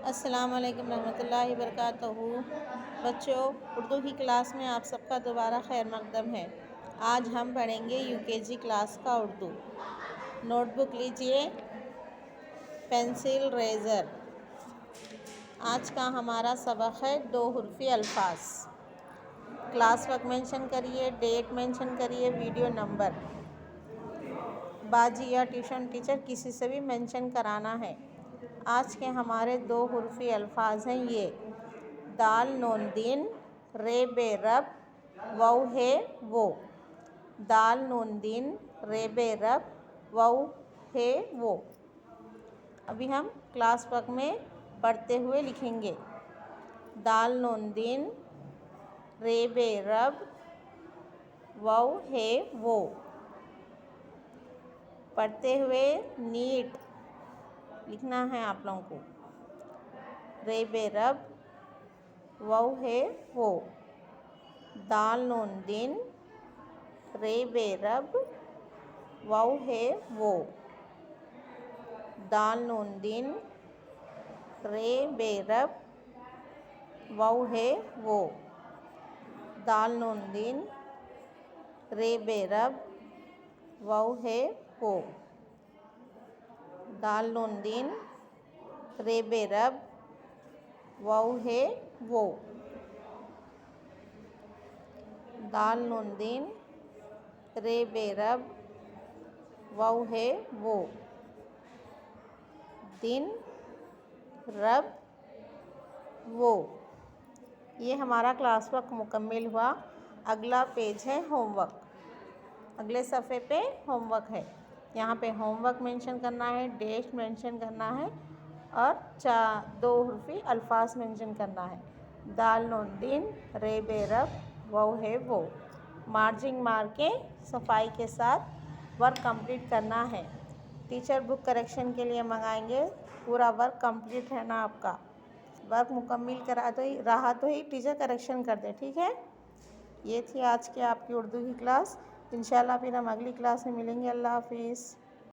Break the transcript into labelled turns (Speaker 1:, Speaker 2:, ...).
Speaker 1: अस्सलाम वालेकुम रहमतुल्लाहि वबरकातुहू। बच्चों, उर्दू की क्लास में आप सबका दोबारा खैर मकदम है। आज हम पढ़ेंगे यूकेजी क्लास का उर्दू। नोटबुक लीजिए, पेंसिल, रेज़र। आज का हमारा सबक है दो हुर्फ़ी अल्फाज। क्लास वर्क मेंशन करिए, डेट मेंशन करिए, वीडियो नंबर। बाजी या ट्यूशन टीचर किसी से भी मेंशन कराना है। आज के हमारे दो हुर्फ़ी अल्फाज हैं ये दाल नून दीन, रे बे रब, वाउ है वो। दाल नून दीन, रे बे रब, वाउ है वो। अभी हम क्लास वर्क में पढ़ते हुए लिखेंगे। दाल नून दीन, रे बे रब, वाउ है वो। पढ़ते हुए नीट लिखना है आप लोगों को। रे बे रब, वाउ है वो। दाल नून दिन, रे बे रब, वाउ है वो। दाल नून दिन, रे बे रब, वाउ है वो। दाल नून दिन, रे बे रब, वाउ है वो। दाल नून दिन, रे बे रब, वाउ है वो। दाल नून दिन, रे बे रब, वाउ है वो। दिन, रब, वो। ये हमारा क्लास वर्क मुकम्मिल हुआ। अगला पेज है होमवर्क। अगले सफ़े पे होमवर्क है। यहाँ पे होमवर्क मेंशन करना है, डेट मेंशन करना है और दो हुर्फ़ी अल्फाज मेंशन करना है। दाल नून दिन, रे बे रब, वाउ है वो। मार्जिंग मार के सफाई के साथ वर्क कंप्लीट करना है। टीचर बुक करेक्शन के लिए मंगाएंगे। पूरा वर्क कंप्लीट है ना आपका। वर्क मुकम्मिल करा तो ही रहा तो ही टीचर करेक्शन कर दे, ठीक है। ये थी आज की आपकी उर्दू की क्लास। इंशाल्लाह फिर हम अगली क्लास में मिलेंगे। अल्लाह हाफिज़।